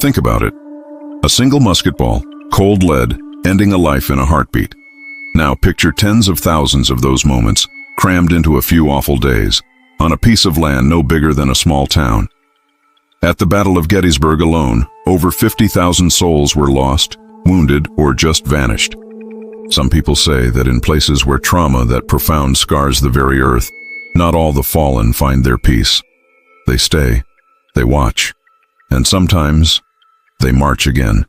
Think about it. A single musket ball, cold lead, ending a life in a heartbeat. Now picture tens of thousands of those moments, crammed into a few awful days, on a piece of land no bigger than a small town. At the Battle of Gettysburg alone, over 50,000 souls were lost, wounded, or just vanished. Some people say that in places where trauma that profound scars the very earth, not all the fallen find their peace. They stay, they watch, and sometimes they march again.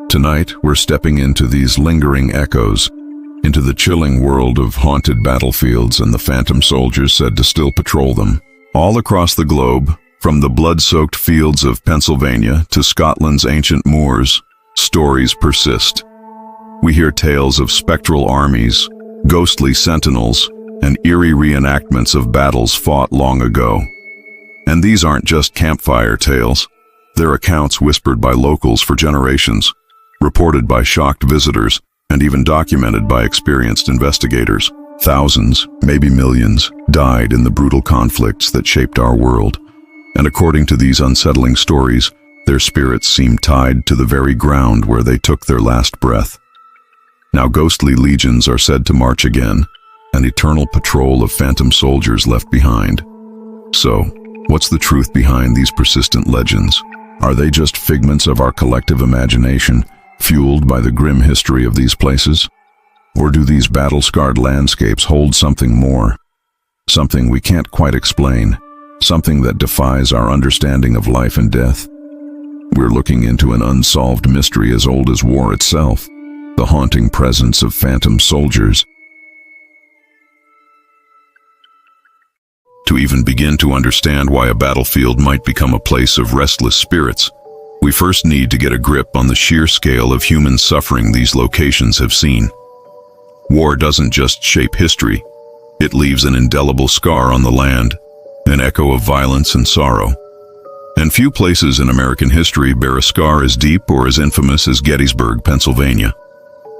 Tonight, we're stepping into these lingering echoes, into the chilling world of haunted battlefields and the phantom soldiers said to still patrol them. All across the globe, from the blood-soaked fields of Pennsylvania to Scotland's ancient moors, stories persist. We hear tales of spectral armies, ghostly sentinels, and eerie reenactments of battles fought long ago. And these aren't just campfire tales. They're accounts whispered by locals for generations, reported by shocked visitors, and even documented by experienced investigators. Thousands, maybe millions, died in the brutal conflicts that shaped our world. And according to these unsettling stories, their spirits seem tied to the very ground where they took their last breath. Now ghostly legions are said to march again, an eternal patrol of phantom soldiers left behind. So, what's the truth behind these persistent legends? Are they just figments of our collective imagination, fueled by the grim history of these places? Or do these battle-scarred landscapes hold something more? Something we can't quite explain, something that defies our understanding of life and death? We're looking into an unsolved mystery as old as war itself, the haunting presence of phantom soldiers. To even begin to understand why a battlefield might become a place of restless spirits, we first need to get a grip on the sheer scale of human suffering these locations have seen. War doesn't just shape history, it leaves an indelible scar on the land, an echo of violence and sorrow. And few places in American history bear a scar as deep or as infamous as Gettysburg, Pennsylvania.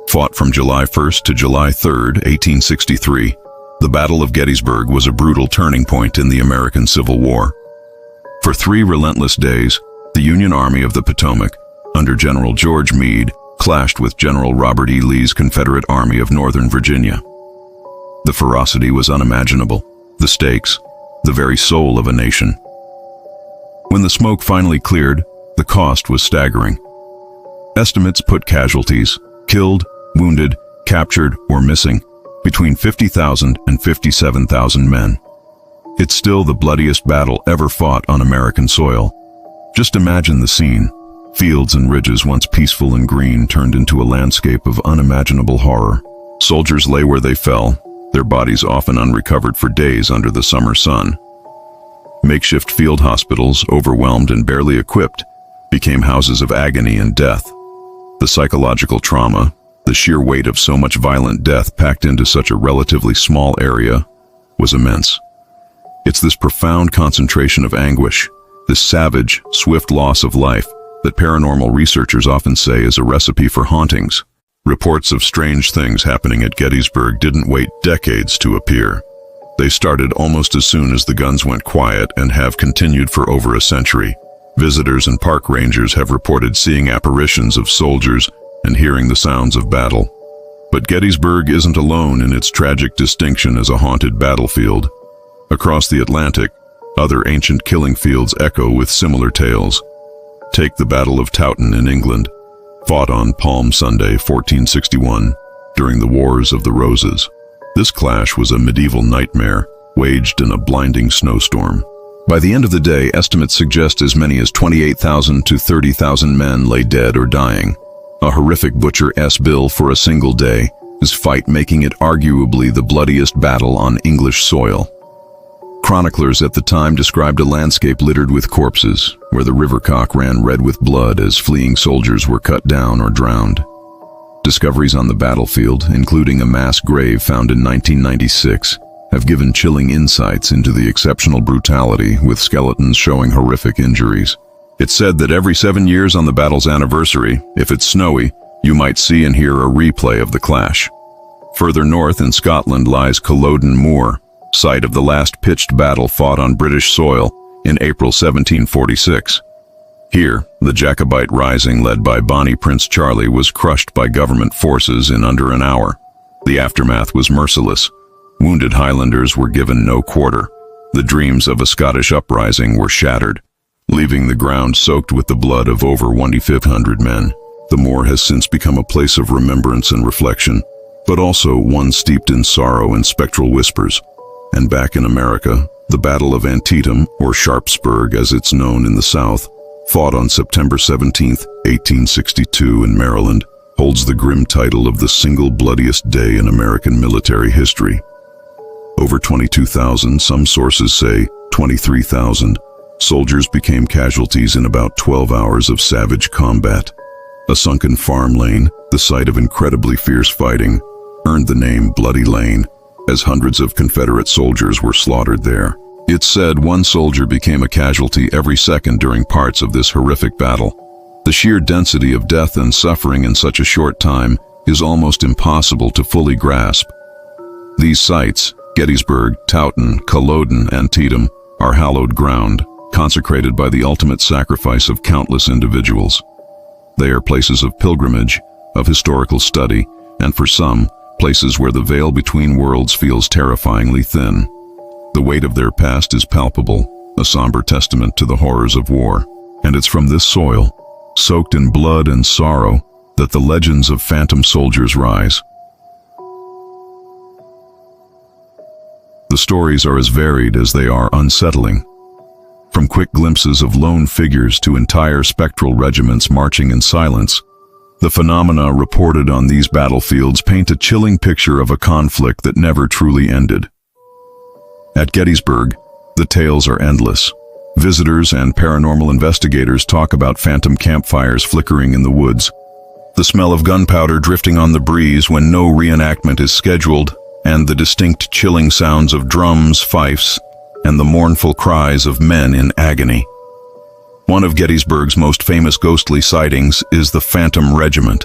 Fought from July 1st to July 3rd, 1863, the Battle of Gettysburg was a brutal turning point in the American Civil War. For 3 relentless days, the Union Army of the Potomac, under General George Meade, clashed with General Robert E. Lee's Confederate Army of Northern Virginia. The ferocity was unimaginable, the stakes, the very soul of a nation. When the smoke finally cleared, the cost was staggering. Estimates put casualties, killed, wounded, captured, or missing, between 50,000 and 57,000 men. It's still the bloodiest battle ever fought on American soil. Just imagine the scene. Fields and ridges once peaceful and green turned into a landscape of unimaginable horror. Soldiers lay where they fell, their bodies often unrecovered for days under the summer sun. Makeshift field hospitals, overwhelmed and barely equipped, became houses of agony and death. The psychological trauma, the sheer weight of so much violent death packed into such a relatively small area, was immense. It's this profound concentration of anguish, this savage, swift loss of life, that paranormal researchers often say is a recipe for hauntings. Reports of strange things happening at Gettysburg didn't wait decades to appear. They started almost as soon as the guns went quiet and have continued for over a century. Visitors and park rangers have reported seeing apparitions of soldiers and hearing the sounds of battle. But Gettysburg isn't alone in its tragic distinction as a haunted battlefield. Across the Atlantic, other ancient killing fields echo with similar tales. Take the Battle of Towton in England, fought on Palm Sunday, 1461, during the Wars of the Roses. This clash was a medieval nightmare, waged in a blinding snowstorm. By the end of the day, estimates suggest as many as 28,000 to 30,000 men lay dead or dying. A horrific butcher's bill for a single day, his fight making it arguably the bloodiest battle on English soil. Chroniclers at the time described a landscape littered with corpses, where the river Cock ran red with blood as fleeing soldiers were cut down or drowned. Discoveries on the battlefield, including a mass grave found in 1996, have given chilling insights into the exceptional brutality, with skeletons showing horrific injuries. It's said that every 7 years on the battle's anniversary, if it's snowy, you might see and hear a replay of the clash. Further north in Scotland lies Culloden Moor, site of the last pitched battle fought on British soil in April 1746. Here, the Jacobite rising led by Bonnie Prince Charlie was crushed by government forces in under an hour. The aftermath was merciless. Wounded Highlanders were given no quarter. The dreams of a Scottish uprising were shattered, leaving the ground soaked with the blood of over 1,500 men. The moor has since become a place of remembrance and reflection, but also one steeped in sorrow and spectral whispers. And back in America, the Battle of Antietam, or Sharpsburg as it's known in the South, fought on September 17, 1862 in Maryland, holds the grim title of the single bloodiest day in American military history. Over 22,000, some sources say 23,000, soldiers became casualties in about 12 hours of savage combat. A sunken farm lane, the site of incredibly fierce fighting, earned the name Bloody Lane, as hundreds of Confederate soldiers were slaughtered there. It's said one soldier became a casualty every second during parts of this horrific battle. The sheer density of death and suffering in such a short time is almost impossible to fully grasp. These sites, Gettysburg, Towton, Culloden, Antietam, are hallowed ground, consecrated by the ultimate sacrifice of countless individuals. They are places of pilgrimage, of historical study, and for some, places where the veil between worlds feels terrifyingly thin. The weight of their past is palpable, a somber testament to the horrors of war. And it's from this soil, soaked in blood and sorrow, that the legends of phantom soldiers rise. The stories are as varied as they are unsettling. From quick glimpses of lone figures to entire spectral regiments marching in silence, the phenomena reported on these battlefields paint a chilling picture of a conflict that never truly ended. At Gettysburg, the tales are endless. Visitors and paranormal investigators talk about phantom campfires flickering in the woods, the smell of gunpowder drifting on the breeze when no reenactment is scheduled, and the distinct chilling sounds of drums, fifes, and the mournful cries of men in agony. One of Gettysburg's most famous ghostly sightings is the Phantom Regiment.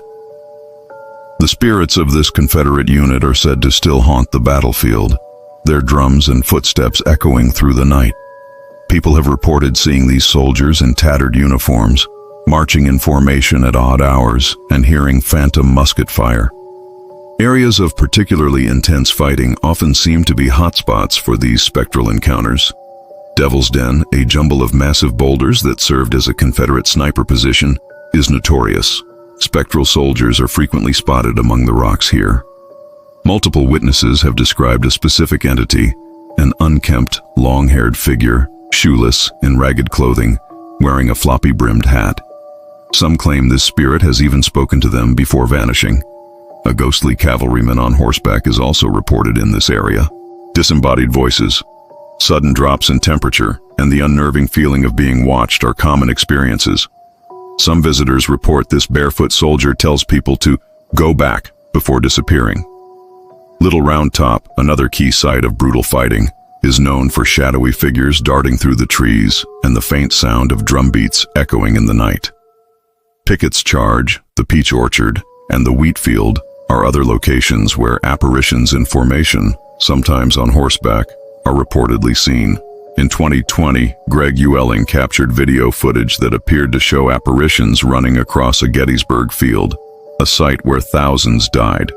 The spirits of this Confederate unit are said to still haunt the battlefield, their drums and footsteps echoing through the night. People have reported seeing these soldiers in tattered uniforms, marching in formation at odd hours and hearing phantom musket fire. Areas of particularly intense fighting often seem to be hotspots for these spectral encounters. Devil's Den, a jumble of massive boulders that served as a Confederate sniper position, is notorious. Spectral soldiers are frequently spotted among the rocks here. Multiple witnesses have described a specific entity, an unkempt, long-haired figure, shoeless, in ragged clothing, wearing a floppy-brimmed hat. Some claim this spirit has even spoken to them before vanishing. A ghostly cavalryman on horseback is also reported in this area. Disembodied voices, sudden drops in temperature, and the unnerving feeling of being watched are common experiences. Some visitors report this barefoot soldier tells people to go back before disappearing. Little Round Top, another key site of brutal fighting, is known for shadowy figures darting through the trees and the faint sound of drum beats echoing in the night. Pickett's Charge, the Peach Orchard, and the Wheat Field are other locations where apparitions in formation, sometimes on horseback, are reportedly seen. In 2020, Greg Uelling captured video footage that appeared to show apparitions running across a Gettysburg field, a site where thousands died.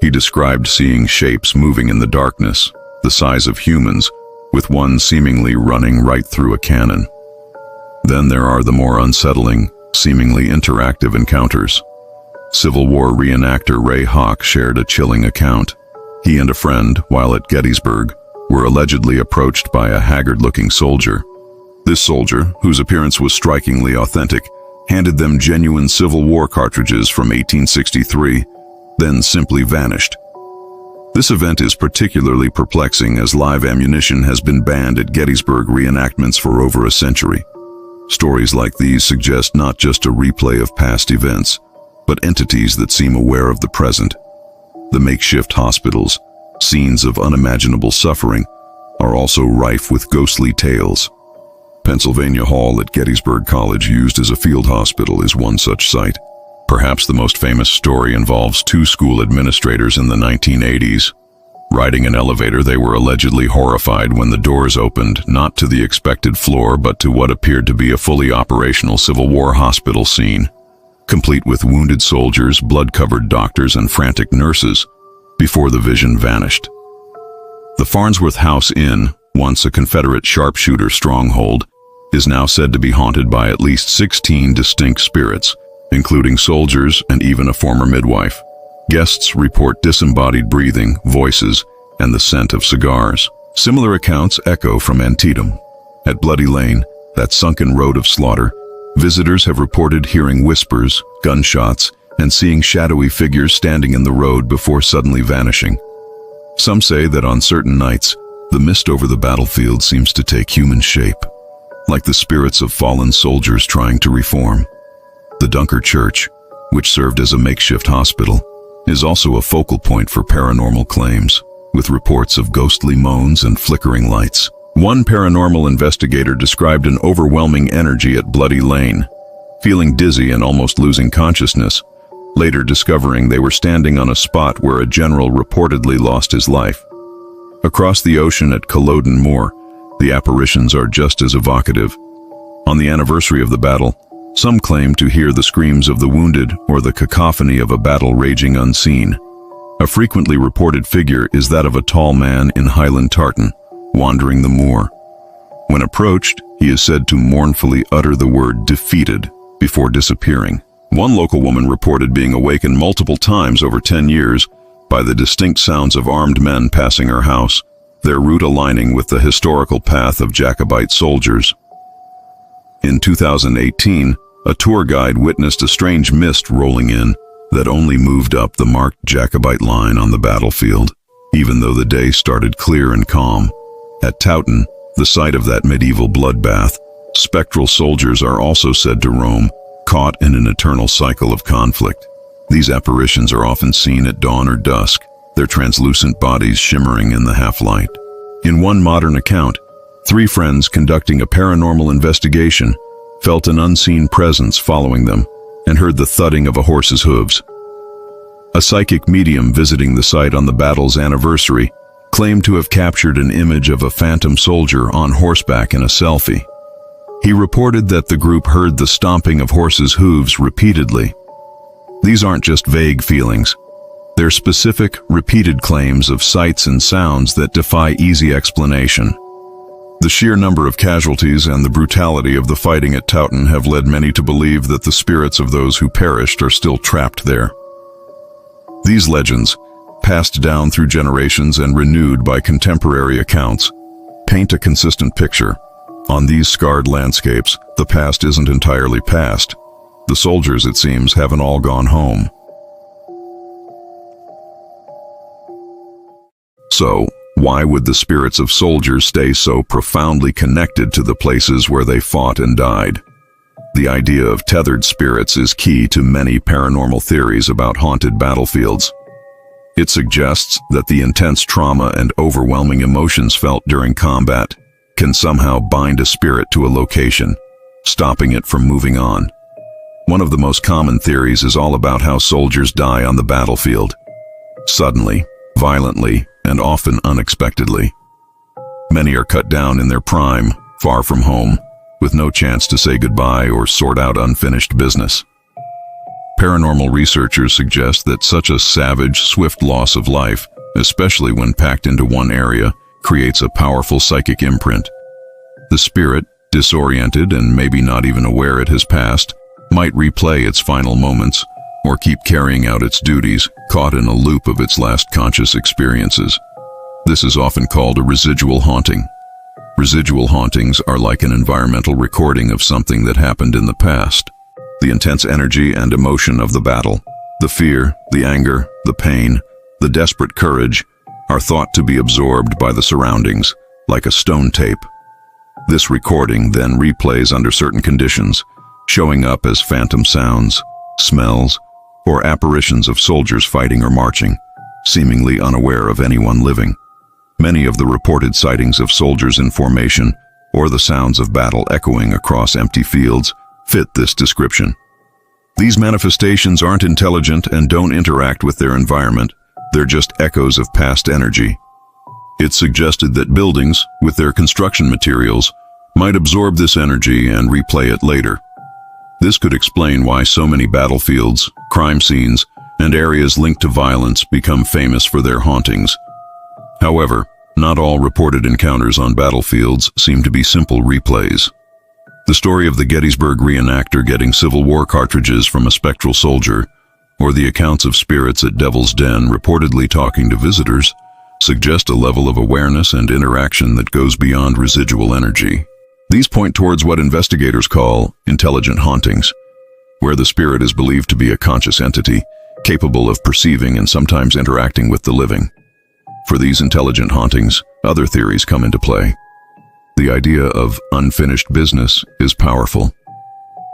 He described seeing shapes moving in the darkness, the size of humans, with one seemingly running right through a cannon. Then there are the more unsettling, seemingly interactive encounters. Civil War reenactor Ray Hawk shared a chilling account. He and a friend, while at Gettysburg, were allegedly approached by a haggard-looking soldier. This soldier, whose appearance was strikingly authentic, handed them genuine Civil War cartridges from 1863, then simply vanished. This event is particularly perplexing as live ammunition has been banned at Gettysburg reenactments for over a century. Stories like these suggest not just a replay of past events, but entities that seem aware of the present. The makeshift hospitals, scenes of unimaginable suffering, are also rife with ghostly tales. Pennsylvania Hall at Gettysburg College, used as a field hospital, is one such site. Perhaps the most famous story involves two school administrators in the 1980s. Riding an elevator, they were allegedly horrified when the doors opened, not to the expected floor, but to what appeared to be a fully operational Civil War hospital scene, complete with wounded soldiers, blood-covered doctors, and frantic nurses, before the vision vanished. The Farnsworth House Inn, once a Confederate sharpshooter stronghold, is now said to be haunted by at least 16 distinct spirits, including soldiers and even a former midwife. Guests report disembodied breathing, voices, and the scent of cigars. Similar accounts echo from Antietam. At Bloody Lane, that sunken road of slaughter, visitors have reported hearing whispers, gunshots, and seeing shadowy figures standing in the road before suddenly vanishing. Some say that on certain nights, the mist over the battlefield seems to take human shape, like the spirits of fallen soldiers trying to reform. The Dunker Church, which served as a makeshift hospital, is also a focal point for paranormal claims, with reports of ghostly moans and flickering lights. One paranormal investigator described an overwhelming energy at Bloody Lane, feeling dizzy and almost losing consciousness, later discovering they were standing on a spot where a general reportedly lost his life. Across the ocean at Culloden Moor, the apparitions are just as evocative. On the anniversary of the battle, some claim to hear the screams of the wounded or the cacophony of a battle raging unseen. A frequently reported figure is that of a tall man in Highland tartan, wandering the moor. When approached, he is said to mournfully utter the word "defeated" before disappearing. One local woman reported being awakened multiple times over 10 years by the distinct sounds of armed men passing her house, their route aligning with the historical path of Jacobite soldiers. In 2018, a tour guide witnessed a strange mist rolling in that only moved up the marked Jacobite line on the battlefield, even though the day started clear and calm. At Towton, the site of that medieval bloodbath, spectral soldiers are also said to roam, caught in an eternal cycle of conflict. These apparitions are often seen at dawn or dusk, their translucent bodies shimmering in the half-light. In one modern account, 3 friends conducting a paranormal investigation felt an unseen presence following them and heard the thudding of a horse's hooves. A psychic medium visiting the site on the battle's anniversary claimed to have captured an image of a phantom soldier on horseback in a selfie. He reported that the group heard the stomping of horses' hooves repeatedly. These aren't just vague feelings. They're specific, repeated claims of sights and sounds that defy easy explanation. The sheer number of casualties and the brutality of the fighting at Towton have led many to believe that the spirits of those who perished are still trapped there. These legends, passed down through generations and renewed by contemporary accounts, paint a consistent picture. On these scarred landscapes, the past isn't entirely past. The soldiers, it seems, haven't all gone home. So, why would the spirits of soldiers stay so profoundly connected to the places where they fought and died? The idea of tethered spirits is key to many paranormal theories about haunted battlefields. It suggests that the intense trauma and overwhelming emotions felt during combat can somehow bind a spirit to a location, stopping it from moving on. One of the most common theories is all about how soldiers die on the battlefield. Suddenly, violently, and often unexpectedly. Many are cut down in their prime, far from home, with no chance to say goodbye or sort out unfinished business. Paranormal researchers suggest that such a savage, swift loss of life, especially when packed into one area, creates a powerful psychic imprint. The spirit, disoriented and maybe not even aware it has passed, might replay its final moments, or keep carrying out its duties, caught in a loop of its last conscious experiences. This is often called a residual haunting. Residual hauntings are like an environmental recording of something that happened in the past. The intense energy and emotion of the battle, the fear, the anger, the pain, the desperate courage, are thought to be absorbed by the surroundings, like a stone tape. This recording then replays under certain conditions, showing up as phantom sounds, smells, or apparitions of soldiers fighting or marching, seemingly unaware of anyone living. Many of the reported sightings of soldiers in formation, or the sounds of battle echoing across empty fields, fit this description. These manifestations aren't intelligent and don't interact with their environment. they're just echoes of past energy. It suggested that buildings, with their construction materials, might absorb this energy and replay it later. This could explain why so many battlefields, crime scenes, and areas linked to violence become famous for their hauntings. However, not all reported encounters on battlefields seem to be simple replays. The story of the Gettysburg reenactor getting Civil War cartridges from a spectral soldier, or the accounts of spirits at Devil's Den reportedly talking to visitors, suggest a level of awareness and interaction that goes beyond residual energy. These point towards what investigators call intelligent hauntings, where the spirit is believed to be a conscious entity, capable of perceiving and sometimes interacting with the living. For these intelligent hauntings, other theories come into play. The idea of unfinished business is powerful.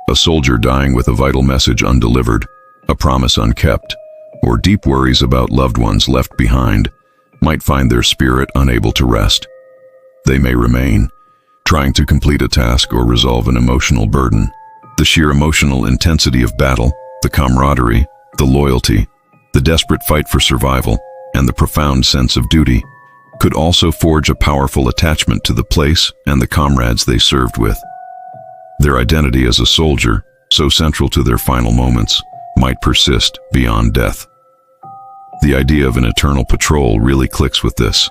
A soldier dying with a vital message undelivered, a promise unkept, or deep worries about loved ones left behind might find their spirit unable to rest. They may remain, trying to complete a task or resolve an emotional burden. The sheer emotional intensity of battle, the camaraderie, the loyalty, the desperate fight for survival, and the profound sense of duty could also forge a powerful attachment to the place and the comrades they served with. Their identity as a soldier, so central to their final moments, might persist beyond death. The idea of an eternal patrol really clicks with this.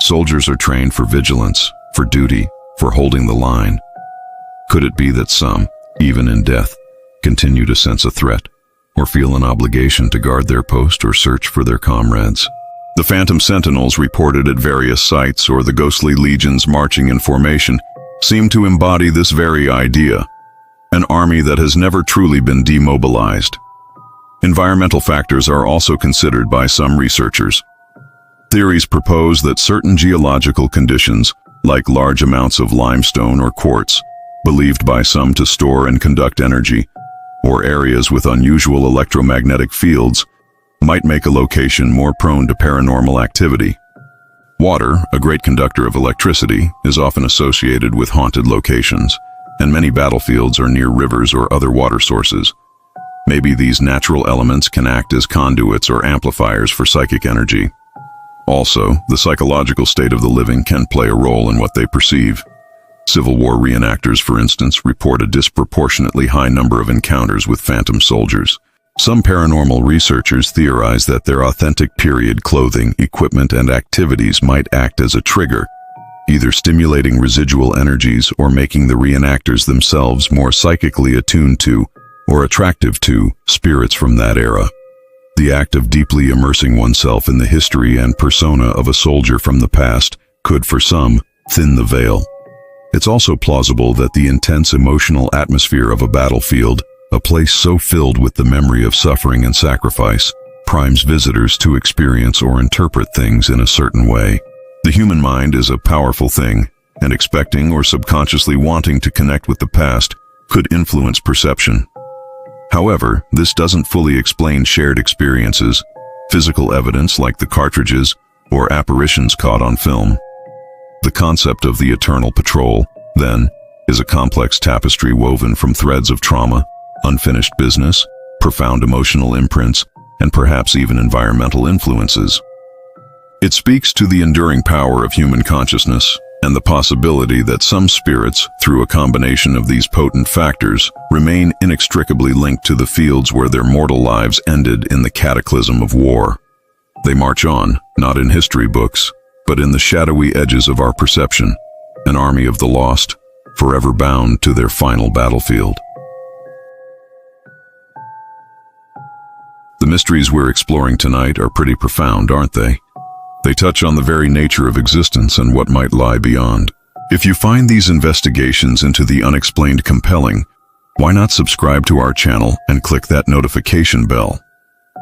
Soldiers are trained for vigilance, for duty, for holding the line. Could it be that some, even in death, continue to sense a threat, or feel an obligation to guard their post or search for their comrades? The phantom sentinels reported at various sites, or the ghostly legions marching in formation, seem to embody this very idea, an army that has never truly been demobilized. Environmental factors are also considered by some researchers. Theories propose that certain geological conditions, like large amounts of limestone or quartz, believed by some to store and conduct energy, or areas with unusual electromagnetic fields, might make a location more prone to paranormal activity. Water, a great conductor of electricity, is often associated with haunted locations, and many battlefields are near rivers or other water sources. Maybe these natural elements can act as conduits or amplifiers for psychic energy. Also, the psychological state of the living can play a role in what they perceive. Civil War reenactors, for instance, report a disproportionately high number of encounters with phantom soldiers. Some paranormal researchers theorize that their authentic period clothing, equipment, and activities might act as a trigger, either stimulating residual energies or making the reenactors themselves more psychically attuned to, or attractive to, spirits from that era. The act of deeply immersing oneself in the history and persona of a soldier from the past could, for some, thin the veil. It's also plausible that the intense emotional atmosphere of a battlefield, a place so filled with the memory of suffering and sacrifice, primes visitors to experience or interpret things in a certain way. The human mind is a powerful thing, and expecting or subconsciously wanting to connect with the past could influence perception. However, this doesn't fully explain shared experiences, physical evidence like the cartridges, or apparitions caught on film. The concept of the eternal patrol, then, is a complex tapestry woven from threads of trauma, unfinished business, profound emotional imprints, and perhaps even environmental influences. It speaks to the enduring power of human consciousness and the possibility that some spirits, through a combination of these potent factors, remain inextricably linked to the fields where their mortal lives ended in the cataclysm of war. They march on, not in history books, but in the shadowy edges of our perception, an army of the lost, forever bound to their final battlefield. The mysteries we're exploring tonight are pretty profound, aren't they? They touch on the very nature of existence and what might lie beyond. If you find these investigations into the unexplained compelling, why not subscribe to our channel and click that notification bell?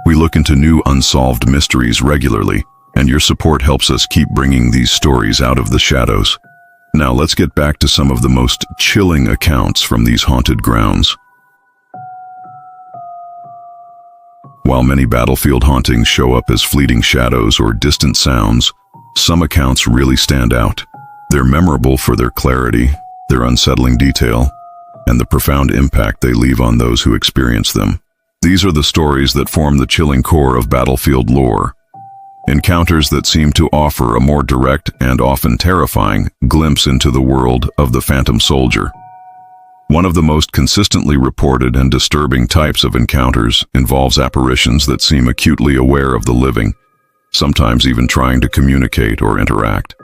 We look into new unsolved mysteries regularly, and your support helps us keep bringing these stories out of the shadows. Now let's get back to some of the most chilling accounts from these haunted grounds. While many battlefield hauntings show up as fleeting shadows or distant sounds, some accounts really stand out. They're memorable for their clarity, their unsettling detail, and the profound impact they leave on those who experience them. These are the stories that form the chilling core of battlefield lore, encounters that seem to offer a more direct and often terrifying glimpse into the world of the phantom soldier. One of the most consistently reported and disturbing types of encounters involves apparitions that seem acutely aware of the living, sometimes even trying to communicate or interact.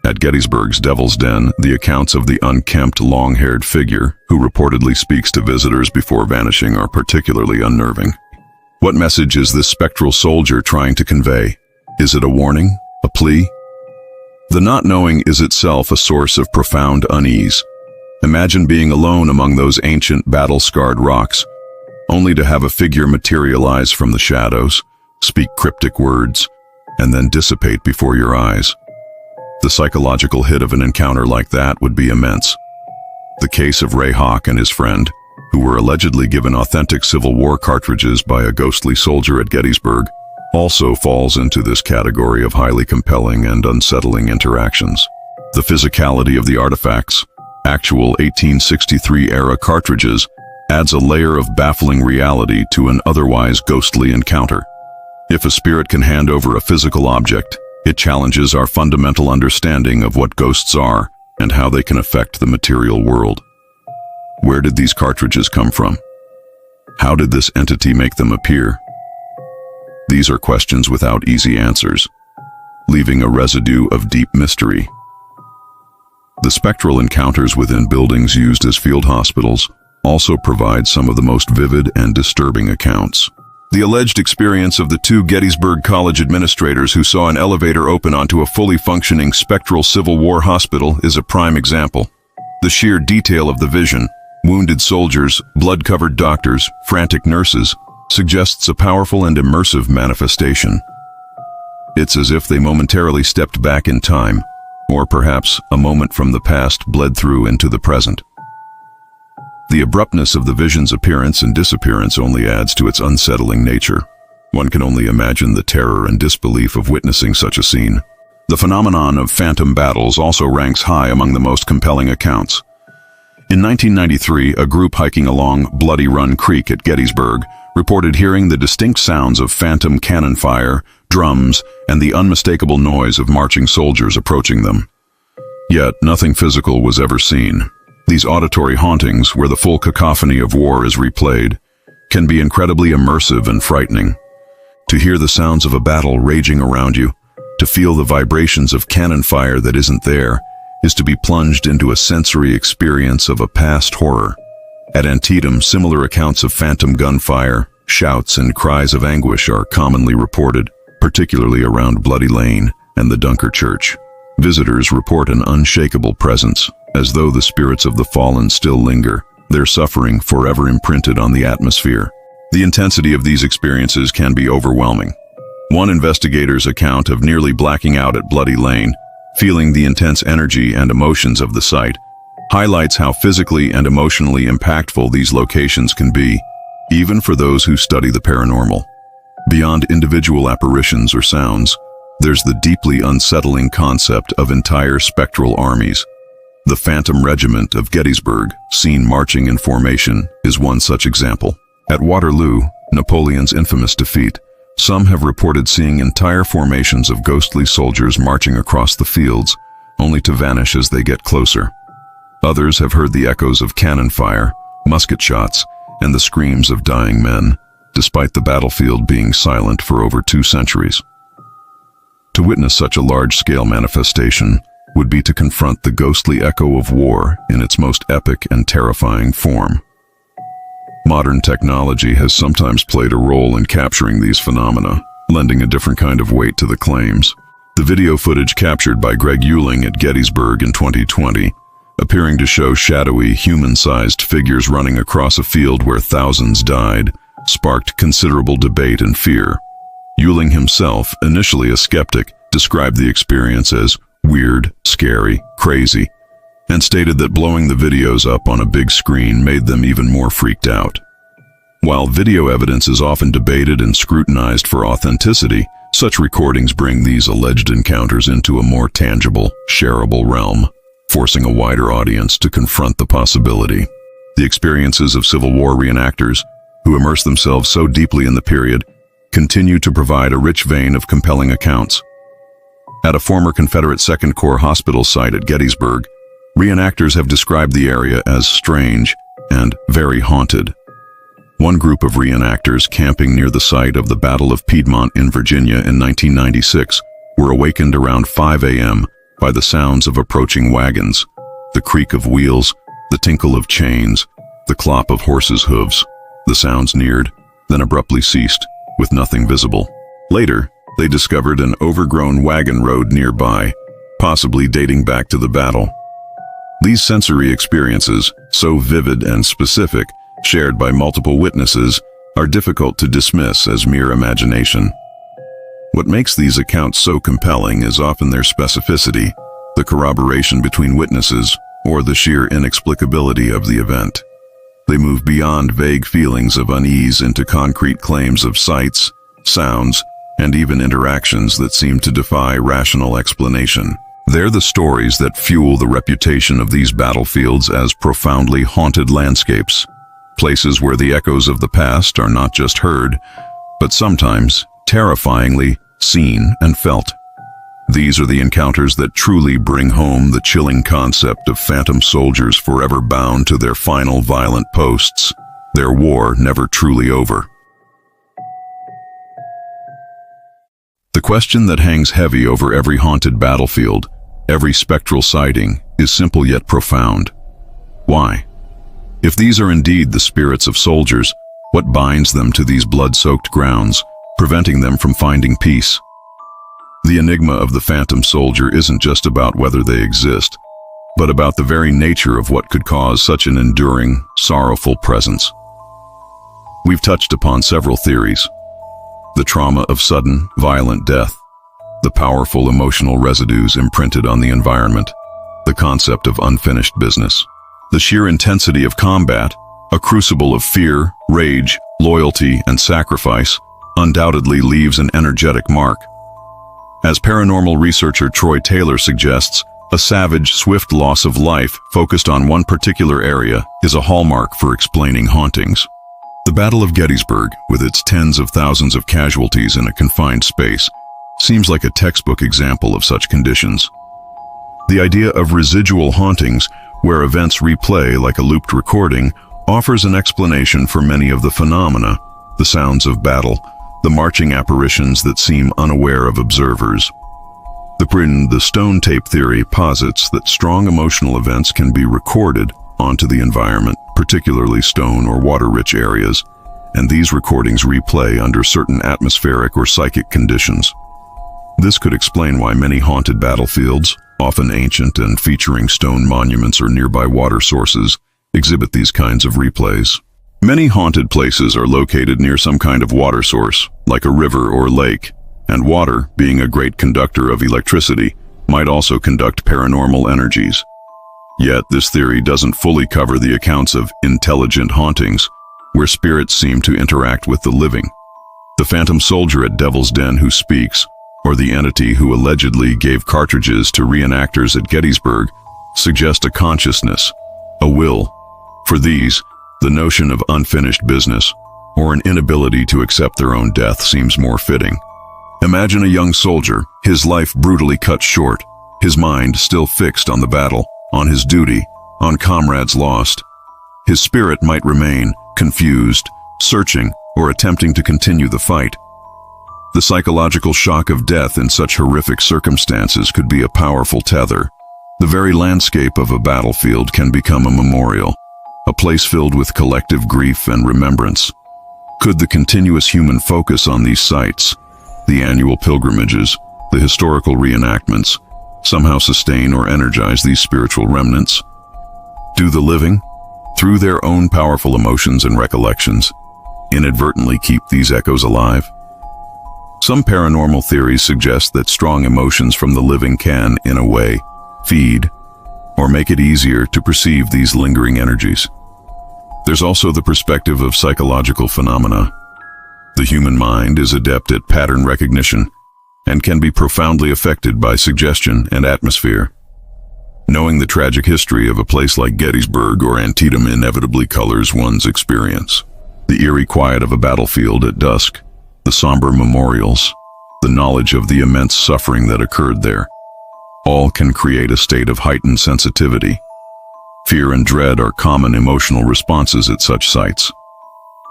At Gettysburg's Devil's Den, the accounts of the unkempt, long-haired figure who reportedly speaks to visitors before vanishing are particularly unnerving. What message is this spectral soldier trying to convey? Is it a warning? A plea? The not knowing is itself a source of profound unease. Imagine being alone among those ancient, battle-scarred rocks, only to have a figure materialize from the shadows, speak cryptic words, and then dissipate before your eyes. The psychological hit of an encounter like that would be immense. The case of Ray Hawk and his friend, who were allegedly given authentic Civil War cartridges by a ghostly soldier at Gettysburg, also falls into this category of highly compelling and unsettling interactions. The physicality of the artifacts, actual 1863-era cartridges, adds a layer of baffling reality to an otherwise ghostly encounter. If a spirit can hand over a physical object, it challenges our fundamental understanding of what ghosts are and how they can affect the material world. Where did these cartridges come from? How did this entity make them appear? These are questions without easy answers, leaving a residue of deep mystery. The spectral encounters within buildings used as field hospitals also provide some of the most vivid and disturbing accounts. The alleged experience of the two Gettysburg College administrators who saw an elevator open onto a fully functioning spectral Civil War hospital is a prime example. The sheer detail of the vision, wounded soldiers, blood-covered doctors, frantic nurses, suggests a powerful and immersive manifestation. It's as if they momentarily stepped back in time, or perhaps a moment from the past bled through into the present. The abruptness of the vision's appearance and disappearance only adds to its unsettling nature. One can only imagine the terror and disbelief of witnessing such a scene. The phenomenon of phantom battles also ranks high among the most compelling accounts. In 1993, a group hiking along Bloody Run Creek at Gettysburg reported hearing the distinct sounds of phantom cannon fire, drums, and the unmistakable noise of marching soldiers approaching them. Yet nothing physical was ever seen. These auditory hauntings, where the full cacophony of war is replayed, can be incredibly immersive and frightening. To hear the sounds of a battle raging around you, to feel the vibrations of cannon fire that isn't there, is to be plunged into a sensory experience of a past horror. At Antietam, similar accounts of phantom gunfire, shouts, and cries of anguish are commonly reported, particularly around Bloody Lane and the Dunker Church. Visitors report an unshakable presence, as though the spirits of the fallen still linger, their suffering forever imprinted on the atmosphere. The intensity of these experiences can be overwhelming. One investigator's account of nearly blacking out at Bloody Lane, feeling the intense energy and emotions of the site, highlights how physically and emotionally impactful these locations can be, even for those who study the paranormal. Beyond individual apparitions or sounds, there's the deeply unsettling concept of entire spectral armies. The Phantom Regiment of Gettysburg, seen marching in formation, is one such example. At Waterloo, Napoleon's infamous defeat, some have reported seeing entire formations of ghostly soldiers marching across the fields, only to vanish as they get closer. Others have heard the echoes of cannon fire, musket shots, and the screams of dying men, despite the battlefield being silent for over 2 centuries. To witness such a large-scale manifestation would be to confront the ghostly echo of war in its most epic and terrifying form. Modern technology has sometimes played a role in capturing these phenomena, lending a different kind of weight to the claims. The video footage captured by Greg Euling at Gettysburg in 2020, appearing to show shadowy, human-sized figures running across a field where thousands died, sparked considerable debate and fear. Euling himself, initially a skeptic, described the experience as weird, scary, crazy, and stated that blowing the videos up on a big screen made them even more freaked out. While video evidence is often debated and scrutinized for authenticity, such recordings bring these alleged encounters into a more tangible, shareable realm, forcing a wider audience to confront the possibility. The experiences of Civil War reenactors, who immerse themselves so deeply in the period, continue to provide a rich vein of compelling accounts. At a former Confederate Second Corps hospital site at Gettysburg, reenactors have described the area as strange and very haunted. One group of reenactors camping near the site of the Battle of Piedmont in Virginia in 1996 were awakened around 5 a.m. by the sounds of approaching wagons, the creak of wheels, the tinkle of chains, the clop of horses' hooves. The sounds neared, then abruptly ceased, with nothing visible. Later, they discovered an overgrown wagon road nearby, possibly dating back to the battle. These sensory experiences, so vivid and specific, shared by multiple witnesses, are difficult to dismiss as mere imagination. What makes these accounts so compelling is often their specificity, the corroboration between witnesses, or the sheer inexplicability of the event. They move beyond vague feelings of unease into concrete claims of sights, sounds, and even interactions that seem to defy rational explanation. They're the stories that fuel the reputation of these battlefields as profoundly haunted landscapes, places where the echoes of the past are not just heard, but sometimes terrifyingly seen and felt. These are the encounters that truly bring home the chilling concept of phantom soldiers forever bound to their final violent posts, their war never truly over. The question that hangs heavy over every haunted battlefield, every spectral sighting, is simple yet profound. Why? If these are indeed the spirits of soldiers, what binds them to these blood-soaked grounds, preventing them from finding peace? The enigma of the phantom soldier isn't just about whether they exist, but about the very nature of what could cause such an enduring, sorrowful presence. We've touched upon several theories: the trauma of sudden, violent death, the powerful emotional residues imprinted on the environment, the concept of unfinished business, the sheer intensity of combat, a crucible of fear, rage, loyalty, and sacrifice, undoubtedly leaves an energetic mark. As paranormal researcher Troy Taylor suggests, a savage, swift loss of life focused on one particular area is a hallmark for explaining hauntings. The Battle of Gettysburg, with its tens of thousands of casualties in a confined space, seems like a textbook example of such conditions. The idea of residual hauntings, where events replay like a looped recording, offers an explanation for many of the phenomena: the sounds of battle, the marching apparitions that seem unaware of observers. The stone tape theory posits that strong emotional events can be recorded onto the environment, particularly stone or water-rich areas, and these recordings replay under certain atmospheric or psychic conditions. This could explain why many haunted battlefields, often ancient and featuring stone monuments or nearby water sources, exhibit these kinds of replays. Many haunted places are located near some kind of water source, like a river or lake, and water, being a great conductor of electricity, might also conduct paranormal energies. Yet this theory doesn't fully cover the accounts of intelligent hauntings, where spirits seem to interact with the living. The phantom soldier at Devil's Den who speaks, or the entity who allegedly gave cartridges to reenactors at Gettysburg, suggest a consciousness, a will. For these, the notion of unfinished business, or an inability to accept their own death, seems more fitting. Imagine a young soldier, his life brutally cut short, his mind still fixed on the battle, on his duty, on comrades lost. His spirit might remain, confused, searching, or attempting to continue the fight. The psychological shock of death in such horrific circumstances could be a powerful tether. The very landscape of a battlefield can become a memorial, a place filled with collective grief and remembrance. Could the continuous human focus on these sites, the annual pilgrimages, the historical reenactments, somehow sustain or energize these spiritual remnants? Do the living, through their own powerful emotions and recollections, inadvertently keep these echoes alive? Some paranormal theories suggest that strong emotions from the living can, in a way, feed or make it easier to perceive these lingering energies. There's also the perspective of psychological phenomena. The human mind is adept at pattern recognition and can be profoundly affected by suggestion and atmosphere. Knowing the tragic history of a place like Gettysburg or Antietam inevitably colors one's experience. The eerie quiet of a battlefield at dusk, the somber memorials, the knowledge of the immense suffering that occurred there, all can create a state of heightened sensitivity. Fear and dread are common emotional responses at such sites.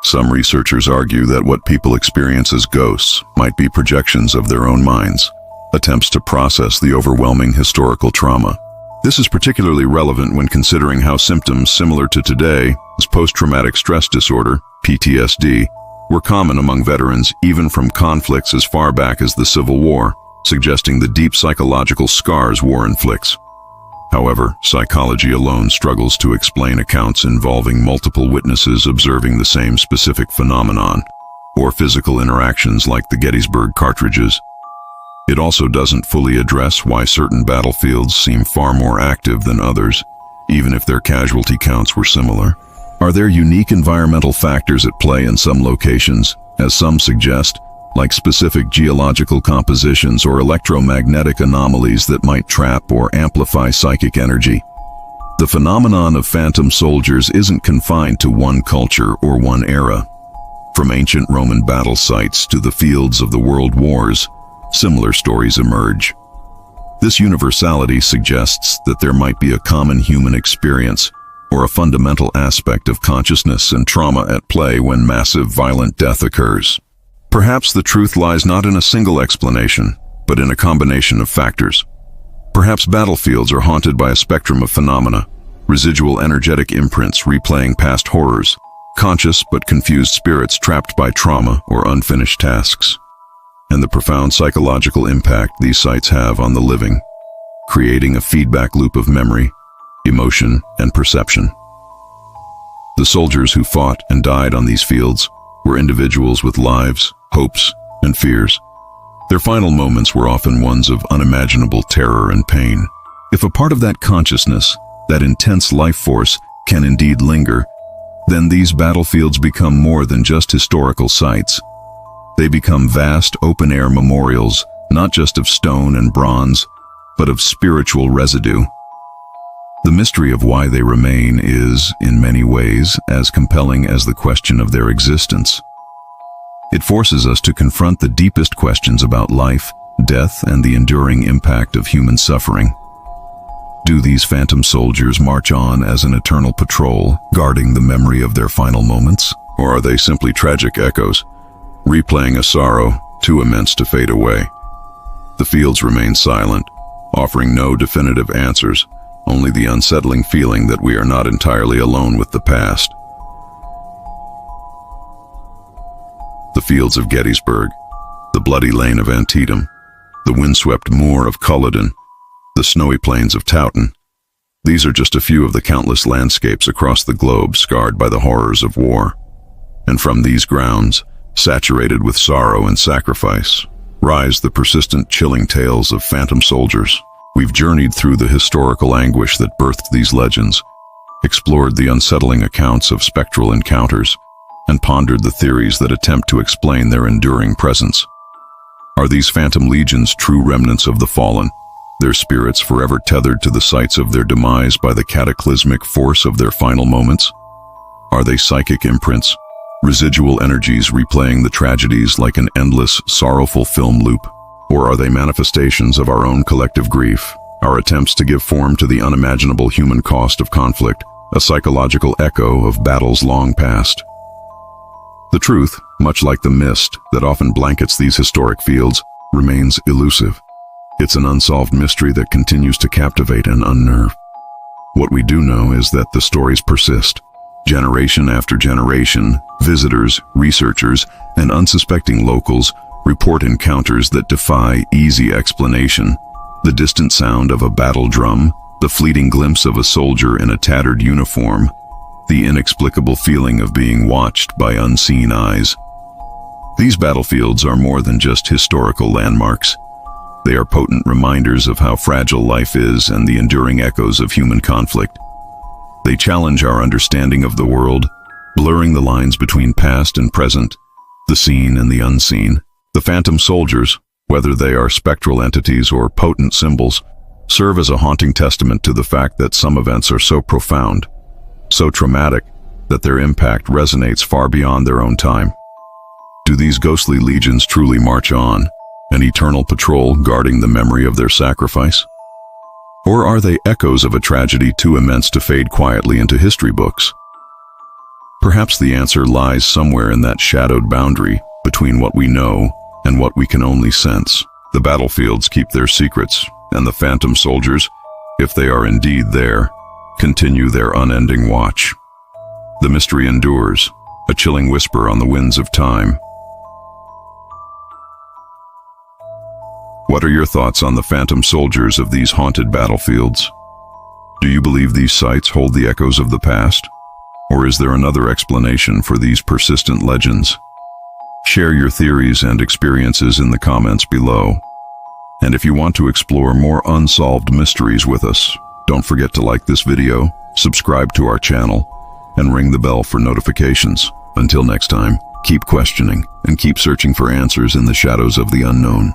Some researchers argue that what people experience as ghosts might be projections of their own minds, attempts to process the overwhelming historical trauma. This is particularly relevant when considering how symptoms similar to today, as post-traumatic stress disorder, PTSD, were common among veterans even from conflicts as far back as the Civil War, suggesting the deep psychological scars war inflicts. However, psychology alone struggles to explain accounts involving multiple witnesses observing the same specific phenomenon, or physical interactions like the Gettysburg cartridges. It also doesn't fully address why certain battlefields seem far more active than others, even if their casualty counts were similar. Are there unique environmental factors at play in some locations, as some suggest, like specific geological compositions or electromagnetic anomalies that might trap or amplify psychic energy? The phenomenon of phantom soldiers isn't confined to one culture or one era. From ancient Roman battle sites to the fields of the world wars, similar stories emerge. This universality suggests that there might be a common human experience or a fundamental aspect of consciousness and trauma at play when massive violent death occurs. Perhaps the truth lies not in a single explanation, but in a combination of factors. Perhaps battlefields are haunted by a spectrum of phenomena, residual energetic imprints replaying past horrors, conscious but confused spirits trapped by trauma or unfinished tasks, and the profound psychological impact these sites have on the living, creating a feedback loop of memory, emotion, and perception. The soldiers who fought and died on these fields were individuals with lives, hopes, and fears. Their final moments were often ones of unimaginable terror and pain. If a part of that consciousness, that intense life force, can indeed linger, then these battlefields become more than just historical sites. They become vast open-air memorials, not just of stone and bronze, but of spiritual residue. The mystery of why they remain is, in many ways, as compelling as the question of their existence. It forces us to confront the deepest questions about life, death, and the enduring impact of human suffering. Do these phantom soldiers march on as an eternal patrol, guarding the memory of their final moments? Or are they simply tragic echoes, replaying a sorrow too immense to fade away? The fields remain silent, offering no definitive answers, only the unsettling feeling that we are not entirely alone with the past. The fields of Gettysburg, the bloody lane of Antietam, the windswept moor of Culloden, the snowy plains of Towton. These are just a few of the countless landscapes across the globe scarred by the horrors of war. And from these grounds, saturated with sorrow and sacrifice, rise the persistent, chilling tales of phantom soldiers. We've journeyed through the historical anguish that birthed these legends, explored the unsettling accounts of spectral encounters, and pondered the theories that attempt to explain their enduring presence. Are these phantom legions true remnants of the fallen, their spirits forever tethered to the sites of their demise by the cataclysmic force of their final moments? Are they psychic imprints, residual energies replaying the tragedies like an endless, sorrowful film loop? Or are they manifestations of our own collective grief, our attempts to give form to the unimaginable human cost of conflict, a psychological echo of battles long past? The truth, much like the mist that often blankets these historic fields, remains elusive. It's an unsolved mystery that continues to captivate and unnerve. What we do know is that the stories persist. Generation after generation, visitors, researchers, and unsuspecting locals report encounters that defy easy explanation. The distant sound of a battle drum, the fleeting glimpse of a soldier in a tattered uniform, the inexplicable feeling of being watched by unseen eyes. These battlefields are more than just historical landmarks. They are potent reminders of how fragile life is and the enduring echoes of human conflict. They challenge our understanding of the world, blurring the lines between past and present, the seen and the unseen. The phantom soldiers, whether they are spectral entities or potent symbols, serve as a haunting testament to the fact that some events are so profound, so traumatic, that their impact resonates far beyond their own time. Do these ghostly legions truly march on, an eternal patrol guarding the memory of their sacrifice? Or are they echoes of a tragedy too immense to fade quietly into history books? Perhaps the answer lies somewhere in that shadowed boundary between what we know and what we can only sense. The battlefields keep their secrets, and the phantom soldiers, if they are indeed there, continue their unending watch. The mystery endures, a chilling whisper on the winds of time. What are your thoughts on the phantom soldiers of these haunted battlefields? Do you believe these sites hold the echoes of the past? Or is there another explanation for these persistent legends? Share your theories and experiences in the comments below. And if you want to explore more unsolved mysteries with us, don't forget to like this video, subscribe to our channel, and ring the bell for notifications. Until next time, keep questioning and keep searching for answers in the shadows of the unknown.